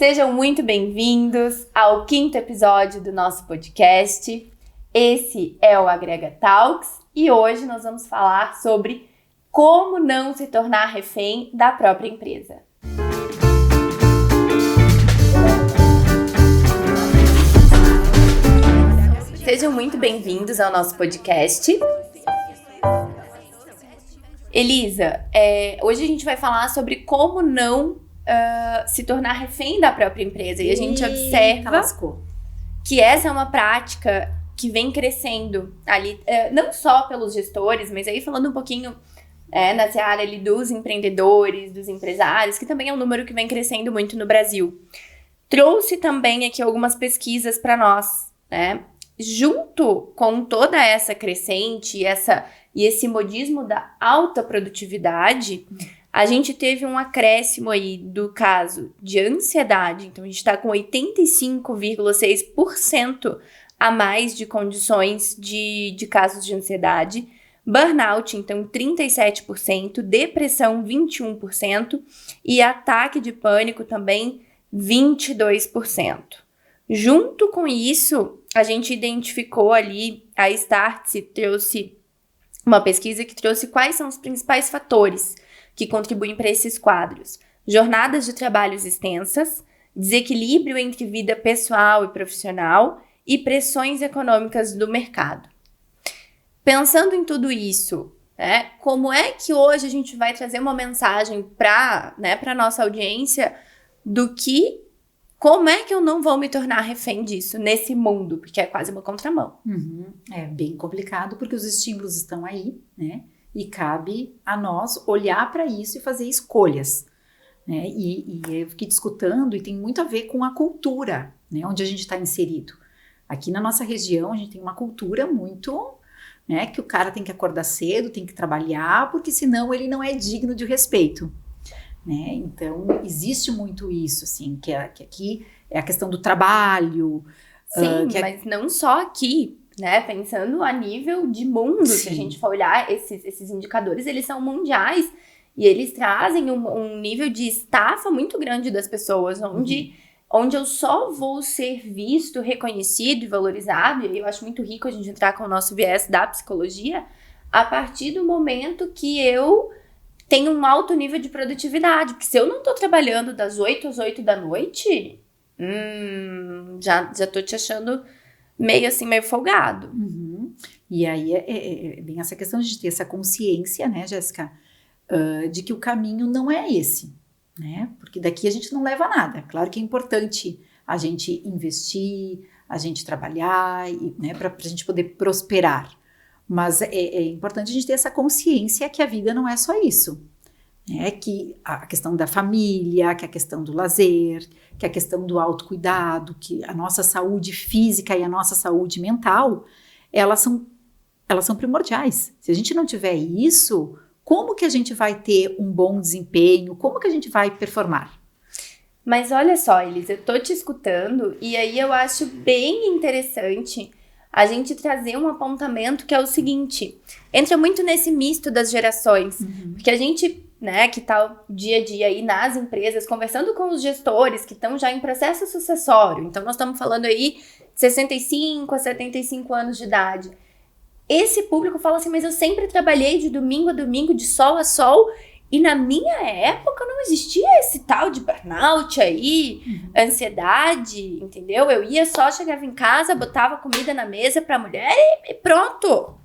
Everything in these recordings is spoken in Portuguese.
Sejam muito bem-vindos ao 5º episódio do nosso podcast. Esse é o Agrega Talks e hoje nós vamos falar sobre como não se tornar refém da própria empresa. Sejam muito bem-vindos ao nosso podcast. Elisa, hoje a gente vai falar sobre como não se tornar refém da própria empresa. E a gente observa que essa é uma prática que vem crescendo ali, não só pelos gestores, mas aí falando um pouquinho na seara ali dos empreendedores, dos empresários, que também é um número que vem crescendo muito no Brasil. Trouxe também aqui algumas pesquisas para nós, né? Junto com toda essa crescente e esse modismo da alta produtividade, a gente teve um acréscimo aí do caso de ansiedade. Então, a gente está com 85,6% a mais de condições de casos de ansiedade. Burnout, então, 37%. Depressão, 21%. E ataque de pânico também, 22%. Junto com isso, a gente identificou ali, a Startse trouxe uma pesquisa que trouxe quais são os principais fatores que contribuem para esses quadros. Jornadas de trabalhos extensas, desequilíbrio entre vida pessoal e profissional e pressões econômicas do mercado. Pensando em tudo isso, né, como é que hoje a gente vai trazer uma mensagem para a nossa audiência do que como é que eu não vou me tornar refém disso nesse mundo? Porque é quase uma contramão. É bem complicado porque os estímulos estão aí, né? E cabe a nós olhar para isso e fazer escolhas, né? E eu fiquei discutindo e tem muito a ver com a cultura, né? Onde a gente está inserido. Aqui na nossa região a gente tem uma cultura muito, né? Que o cara tem que acordar cedo, tem que trabalhar, porque senão ele não é digno de respeito. Né? Então, existe muito isso, assim, que aqui é a questão do trabalho. Sim, mas não só aqui, né? Pensando a nível de mundo, se a gente for olhar, esses indicadores, eles são mundiais e eles trazem um nível de estafa muito grande das pessoas, onde eu só vou ser visto, reconhecido e valorizado, e eu acho muito rico a gente entrar com o nosso viés da psicologia, a partir do momento que eu tem um alto nível de produtividade, porque se eu não tô trabalhando das 8 às 8 da noite, já tô te achando meio folgado. E aí é bem essa questão de ter essa consciência, né, Jéssica, de que o caminho não é esse, né, porque daqui a gente não leva nada. Claro que é importante a gente investir, a gente trabalhar, né, pra gente poder prosperar. Mas é importante a gente ter essa consciência que a vida não é só isso, né? Que a questão da família, que a questão do lazer, que a questão do autocuidado, que a nossa saúde física e a nossa saúde mental, elas são primordiais. Se a gente não tiver isso, como que a gente vai ter um bom desempenho? Como que a gente vai performar? Mas olha só, Elisa, eu tô te escutando e aí eu acho bem interessante a gente trazer um apontamento que é o seguinte, entra muito nesse misto das gerações, porque a gente, né, que tá o dia a dia aí nas empresas, conversando com os gestores que estão já em processo sucessório, então nós estamos falando aí de 65 a 75 anos de idade, esse público fala assim, mas eu sempre trabalhei de domingo a domingo, de sol a sol, e na minha época não existia esse tal de burnout aí, ansiedade, entendeu? Eu ia só, chegava em casa, botava comida na mesa pra mulher e pronto.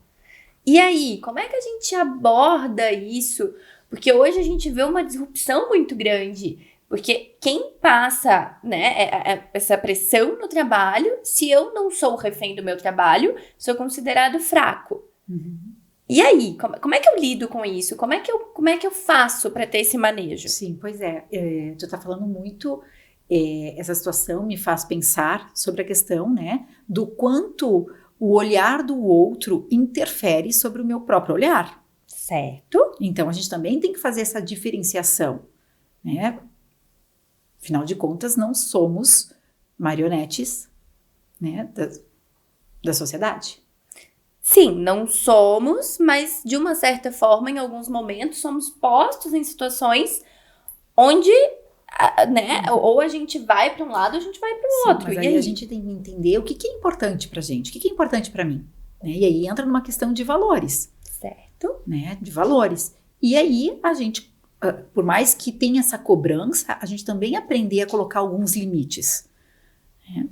E aí, como é que a gente aborda isso? Porque hoje a gente vê uma disrupção muito grande. Porque quem passa, né, essa pressão no trabalho, se eu não sou refém do meu trabalho, sou considerado fraco. E aí, como é que eu lido com isso? Como é que eu faço para ter esse manejo? Sim, pois tu tá falando muito, essa situação me faz pensar sobre a questão, né, do quanto o olhar do outro interfere sobre o meu próprio olhar. Certo. Então, a gente também tem que fazer essa diferenciação, né? Afinal de contas, não somos marionetes, né, da sociedade. Sim, não somos, mas de uma certa forma, em alguns momentos, somos postos em situações onde né? Ou a gente vai para um lado, ou a gente vai para o outro. Mas E aí a gente tem que entender o que é importante pra gente, o que é importante pra mim. Né? E aí entra numa questão de valores. Certo. Né? De valores. E aí a gente, por mais que tenha essa cobrança, a gente também aprender a colocar alguns limites. Né?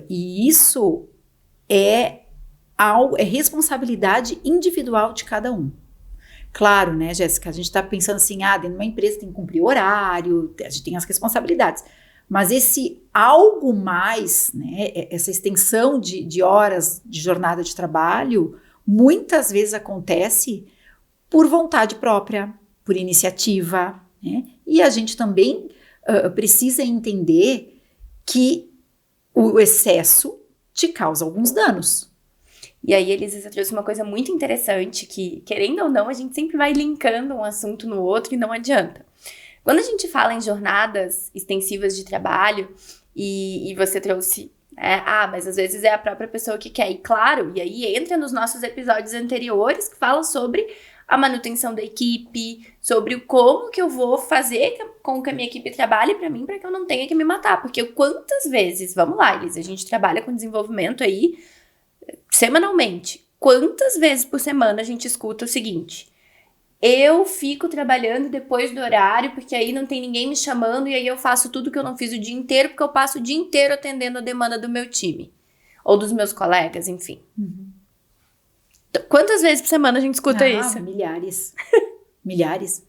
E isso é responsabilidade individual de cada um. Claro, né, Jéssica, a gente está pensando assim, dentro de uma empresa tem que cumprir horário, a gente tem as responsabilidades. Mas esse algo mais, né, essa extensão de horas de jornada de trabalho, muitas vezes acontece por vontade própria, por iniciativa, né? E a gente também precisa entender que o excesso te causa alguns danos. E aí, Elisa trouxe uma coisa muito interessante que, querendo ou não, a gente sempre vai linkando um assunto no outro e não adianta. Quando a gente fala em jornadas extensivas de trabalho, e você trouxe, né, mas às vezes é a própria pessoa que quer, e claro, e aí entra nos nossos episódios anteriores que fala sobre a manutenção da equipe, sobre como que eu vou fazer com que a minha equipe trabalhe para mim, para que eu não tenha que me matar. Porque quantas vezes, vamos lá, Elisa, a gente trabalha com desenvolvimento aí semanalmente. Quantas vezes por semana a gente escuta o seguinte: eu fico trabalhando depois do horário, porque aí não tem ninguém me chamando, e aí eu faço tudo que eu não fiz o dia inteiro, porque eu passo o dia inteiro atendendo a demanda do meu time. Ou dos meus colegas, enfim. Uhum. Quantas vezes por semana a gente escuta isso? Milhares. Milhares.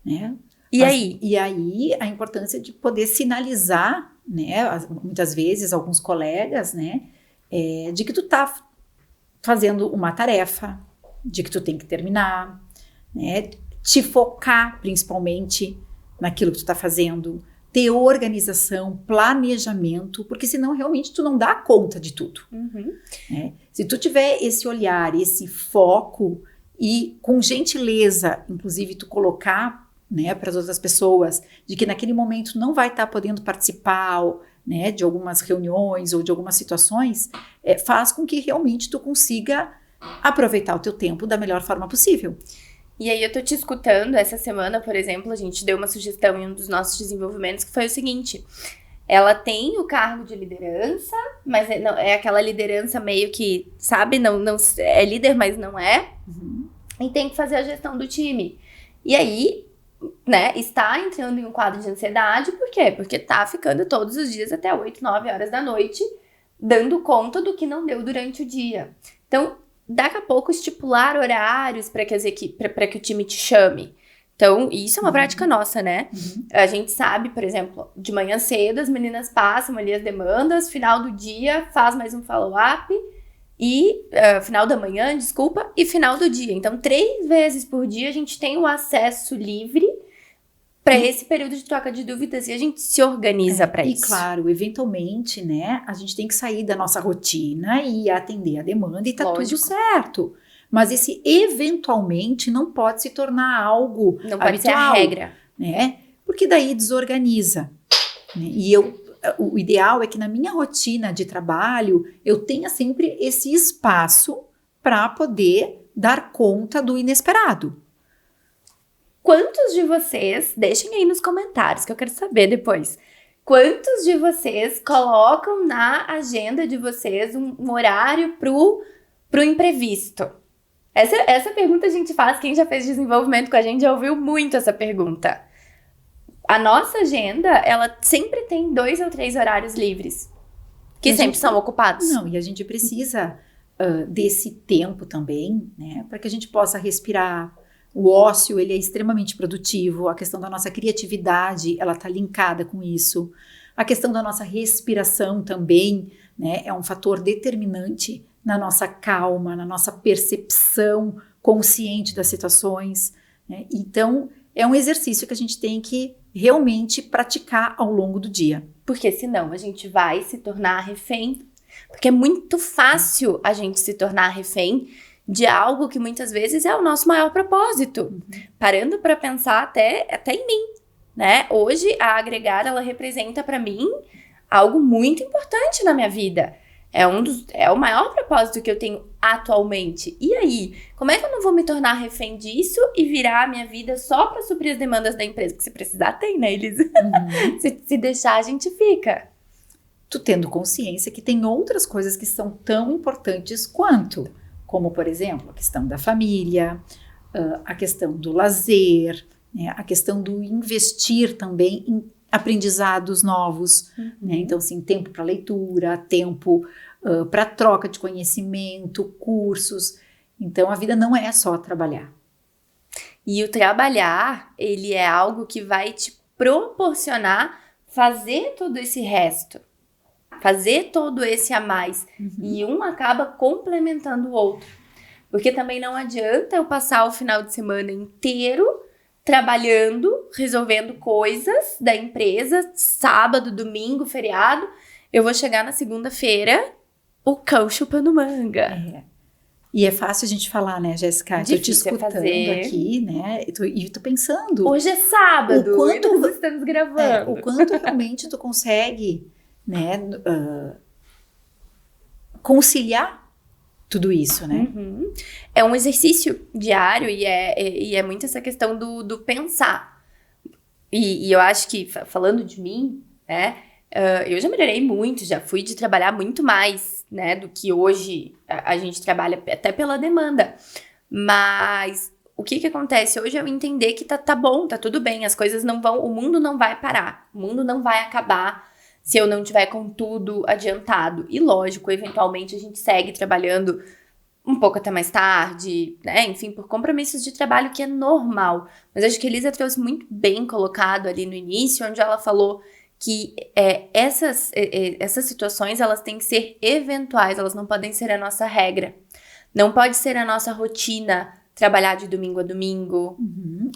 Né? E aí? E aí a importância de poder sinalizar, né, muitas vezes, alguns colegas, né, de que tu tá fazendo uma tarefa, de que tu tem que terminar, né, te focar principalmente naquilo que tu tá fazendo, ter organização, planejamento, porque senão realmente tu não dá conta de tudo. Uhum. Né? Se tu tiver esse olhar, esse foco e com gentileza, inclusive tu colocar, né, para as outras pessoas, de que naquele momento não vai estar podendo participar, né, de algumas reuniões ou de algumas situações, faz com que realmente tu consiga aproveitar o teu tempo da melhor forma possível. E aí eu tô te escutando, essa semana, por exemplo, a gente deu uma sugestão em um dos nossos desenvolvimentos que foi o seguinte: ela tem o cargo de liderança, mas não, é aquela liderança meio que, sabe, não é líder, mas não é, e tem que fazer a gestão do time. E aí, né, está entrando em um quadro de ansiedade, por quê? Porque tá ficando todos os dias até 8, 9 horas da noite, dando conta do que não deu durante o dia. Então, daqui a pouco estipular horários para que o time te chame. Então, isso é uma prática nossa, né? A gente sabe, por exemplo, de manhã cedo as meninas passam ali as demandas, final do dia faz mais um follow-up, e final da manhã, desculpa, e final do dia. Então, 3 vezes por dia a gente tem o acesso livre para esse período de troca de dúvidas e a gente se organiza para isso. E claro, eventualmente, né, a gente tem que sair da nossa rotina e atender a demanda e tá Lógico. tudo certo. Mas esse eventualmente não pode se tornar algo Não pode ser habitual, a regra. né? Porque daí desorganiza. Né? E o ideal é que na minha rotina de trabalho eu tenha sempre esse espaço para poder dar conta do inesperado. Quantos de vocês, deixem aí nos comentários que eu quero saber depois, quantos de vocês colocam na agenda de vocês um horário pro imprevisto? Essa pergunta a gente faz, quem já fez desenvolvimento com a gente já ouviu muito essa pergunta. A nossa agenda, ela sempre tem 2 ou 3 horários livres, que sempre são ocupados. Não, e a gente precisa desse tempo também, né, para que a gente possa respirar. O ócio, ele é extremamente produtivo, a questão da nossa criatividade, ela está linkada com isso. A questão da nossa respiração também, né, é um fator determinante na nossa calma, na nossa percepção consciente das situações. Né? Então, é um exercício que a gente tem que realmente praticar ao longo do dia. Porque senão a gente vai se tornar refém. Porque é muito fácil a gente se tornar refém de algo que muitas vezes é o nosso maior propósito. Parando para pensar até em mim, né? Hoje, a Agregar, ela representa para mim algo muito importante na minha vida. É o maior propósito que eu tenho atualmente. E aí? Como é que eu não vou me tornar refém disso e virar a minha vida só para suprir as demandas da empresa? Porque se precisar, tem, né, Elisa? Se deixar, a gente fica. Tu tendo consciência que tem outras coisas que são tão importantes quanto, como, por exemplo, a questão da família, a questão do lazer, né, a questão do investir também em aprendizados novos, né? Então, assim, tempo para leitura, tempo para troca de conhecimento, cursos. Então, a vida não é só trabalhar. E o trabalhar, ele é algo que vai te proporcionar fazer todo esse resto. Fazer todo esse a mais. E um acaba complementando o outro. Porque também não adianta eu passar o final de semana inteiro trabalhando, resolvendo coisas da empresa, sábado, domingo, feriado. Eu vou chegar na segunda-feira, o cão chupando manga. E é fácil a gente falar, né, Jéssica? Tô te escutando aqui, né? E tô pensando. Hoje é sábado, e nós estamos gravando. O quanto realmente tu consegue, né, conciliar tudo isso, né? É um exercício diário e é muito essa questão do pensar. E eu acho que, falando de mim, né, eu já melhorei muito, já fui de trabalhar muito mais, né, do que hoje a gente trabalha, até pela demanda. Mas o que acontece? Hoje eu entender que tá bom, tá tudo bem, as coisas não vão, o mundo não vai parar, o mundo não vai acabar se eu não tiver com tudo adiantado. E lógico, eventualmente a gente segue trabalhando um pouco até mais tarde, né? Enfim, por compromissos de trabalho, que é normal. Mas acho que a Elisa trouxe muito bem colocado ali no início, onde ela falou que essas situações, elas têm que ser eventuais, elas não podem ser a nossa regra. Não pode ser a nossa rotina trabalhar de domingo a domingo.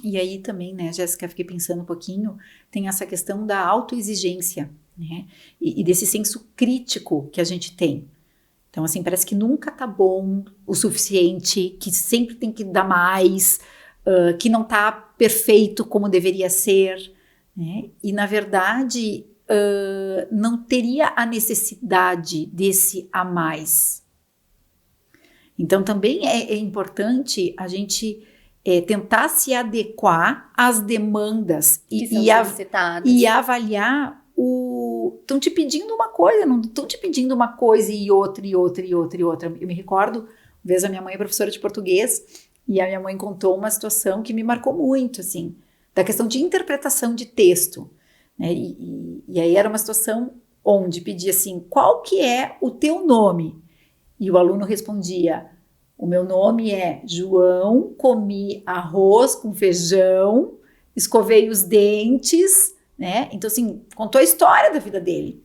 E aí também, né, Jéssica, fiquei pensando um pouquinho, tem essa questão da autoexigência, né? E desse senso crítico que a gente tem. Então, assim, parece que nunca tá bom o suficiente, que sempre tem que dar mais, que não tá perfeito como deveria ser, né? E, na verdade, não teria a necessidade desse a mais. Então, também é importante a gente tentar se adequar às demandas e avaliar estão te pedindo uma coisa, não estão te pedindo uma coisa e outra, e outra, e outra, e outra. Eu me recordo, uma vez a minha mãe é professora de português, e a minha mãe contou uma situação que me marcou muito, assim, da questão de interpretação de texto, né? E aí era uma situação onde pedia assim, qual que é o teu nome? E o aluno respondia, o meu nome é João, comi arroz com feijão, escovei os dentes, né? Então, assim, contou a história da vida dele.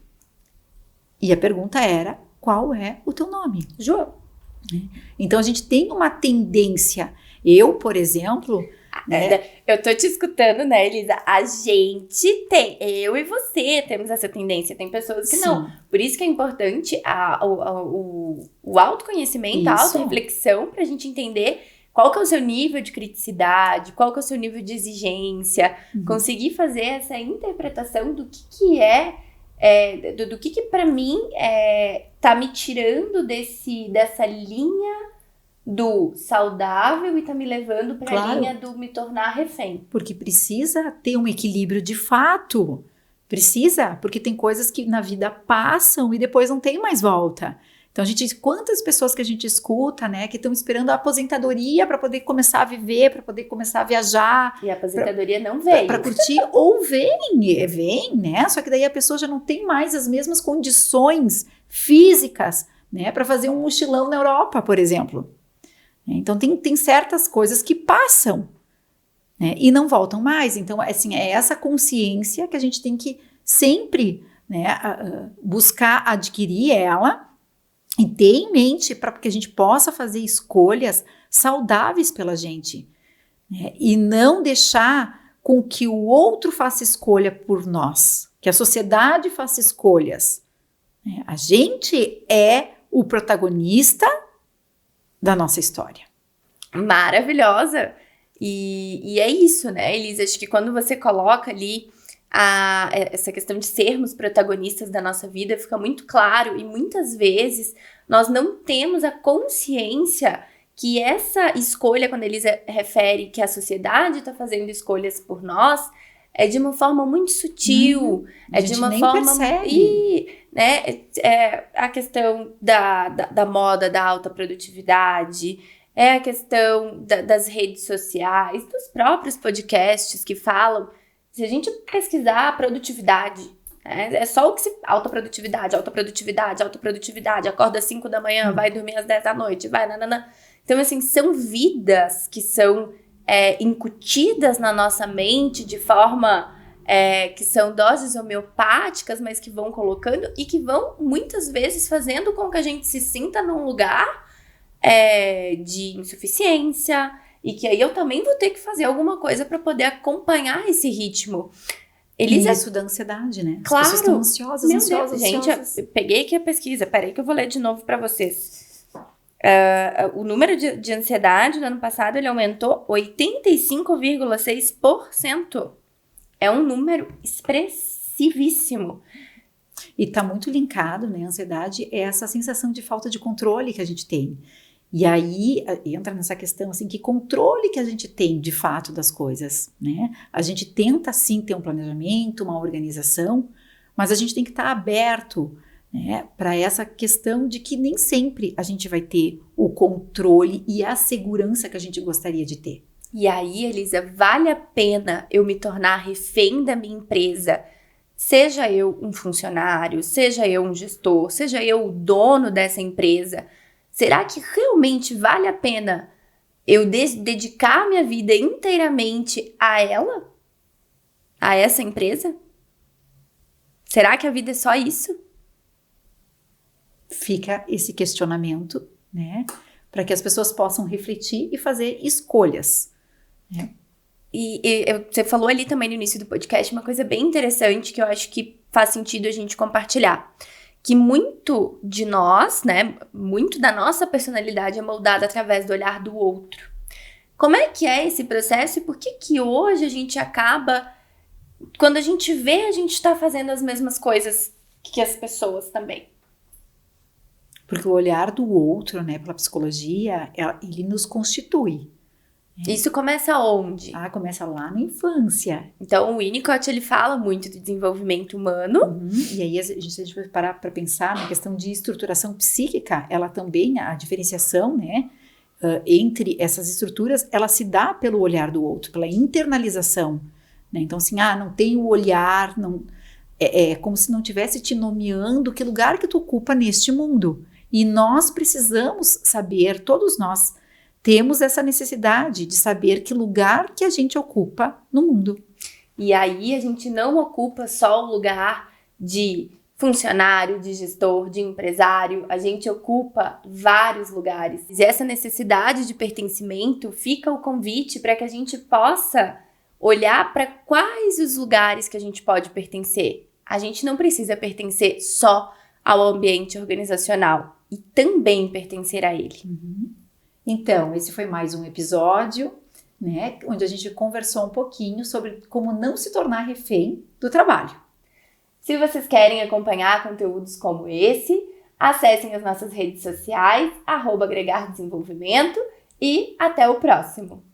E a pergunta era, qual é o teu nome? João. Então, a gente tem uma tendência. Eu, por exemplo... né? Eu tô te escutando, né, Elisa? A gente tem, eu e você temos essa tendência. Tem pessoas que não. Por isso que é importante o autoconhecimento, a autorreflexão, pra gente entender qual que é o seu nível de criticidade, qual que é o seu nível de exigência, conseguir fazer essa interpretação do que do que pra mim tá me tirando dessa linha do saudável e tá me levando pra linha do me tornar refém. Porque precisa ter um equilíbrio de fato. Precisa, porque tem coisas que na vida passam e depois não tem mais volta. Então, quantas pessoas que a gente escuta, né, que estão esperando a aposentadoria para poder começar a viver, para poder começar a viajar. E a aposentadoria não veio. Para curtir, ou vem, né? Só que daí a pessoa já não tem mais as mesmas condições físicas, né, para fazer um mochilão na Europa, por exemplo. Então, tem certas coisas que passam, né, e não voltam mais. Então, assim, é essa consciência que a gente tem que sempre, né, buscar adquirir ela e ter em mente para que a gente possa fazer escolhas saudáveis pela gente, né, e não deixar com que o outro faça escolha por nós, que a sociedade faça escolhas. Né? A gente é o protagonista da nossa história. Maravilhosa! E é isso, né, Elisa? Acho que quando você coloca ali essa questão de sermos protagonistas da nossa vida fica muito claro, e muitas vezes nós não temos a consciência que essa escolha, quando eles refere que a sociedade está fazendo escolhas por nós, é de uma forma muito sutil, a gente nem percebe. E, né, a questão da moda, da alta produtividade, é a questão das redes sociais, dos próprios podcasts que falam. Se a gente pesquisar produtividade, né, é só o que se... Alta produtividade, acorda às 5 da manhã, vai dormir às 10 da noite, vai nananã. Então, assim, são vidas que são incutidas na nossa mente de forma que são doses homeopáticas, mas que vão colocando e que vão, muitas vezes, fazendo com que a gente se sinta num lugar de insuficiência, e que aí eu também vou ter que fazer alguma coisa para poder acompanhar esse ritmo. Isso da ansiedade, né? Claro. As pessoas estão ansiosas, ansiosas. Gente, eu peguei aqui a pesquisa, peraí que eu vou ler de novo para vocês. O número de ansiedade no ano passado, ele aumentou 85,6%. É um número expressivíssimo. E tá muito linkado, né? A ansiedade é essa sensação de falta de controle que a gente tem. E aí entra nessa questão, assim, que controle que a gente tem, de fato, das coisas, né? A gente tenta, sim, ter um planejamento, uma organização, mas a gente tem que estar aberto, né, para essa questão de que nem sempre a gente vai ter o controle e a segurança que a gente gostaria de ter. E aí, Elisa, vale a pena eu me tornar refém da minha empresa? Seja eu um funcionário, seja eu um gestor, seja eu o dono dessa empresa, será que realmente vale a pena eu dedicar minha vida inteiramente a ela? A essa empresa? Será que a vida é só isso? Fica esse questionamento, né? Para que as pessoas possam refletir e fazer escolhas, né? E você falou ali também no início do podcast uma coisa bem interessante que eu acho que faz sentido a gente compartilhar. Que muito de nós, né, muito da nossa personalidade é moldada através do olhar do outro. Como é que é esse processo e por que hoje a gente acaba, quando a gente vê, a gente está fazendo as mesmas coisas que as pessoas também? Porque o olhar do outro, né, pela psicologia, ele nos constitui. Isso começa onde? Começa lá na infância. Então, o Winnicott, ele fala muito do desenvolvimento humano. E aí, se a gente vai parar para pensar na questão de estruturação psíquica, ela também, a diferenciação, né, entre essas estruturas, ela se dá pelo olhar do outro, pela internalização, né? Então, assim, não tem o olhar, não, é como se não estivesse te nomeando que lugar que tu ocupa neste mundo. E nós precisamos saber, todos nós, temos essa necessidade de saber que lugar que a gente ocupa no mundo. E aí a gente não ocupa só o lugar de funcionário, de gestor, de empresário. A gente ocupa vários lugares. E essa necessidade de pertencimento fica o convite para que a gente possa olhar para quais os lugares que a gente pode pertencer. A gente não precisa pertencer só ao ambiente organizacional e também pertencer a ele. Então, esse foi mais um episódio, né, onde a gente conversou um pouquinho sobre como não se tornar refém do trabalho. Se vocês querem acompanhar conteúdos como esse, acessem as nossas redes sociais, @agregardesenvolvimento, e até o próximo.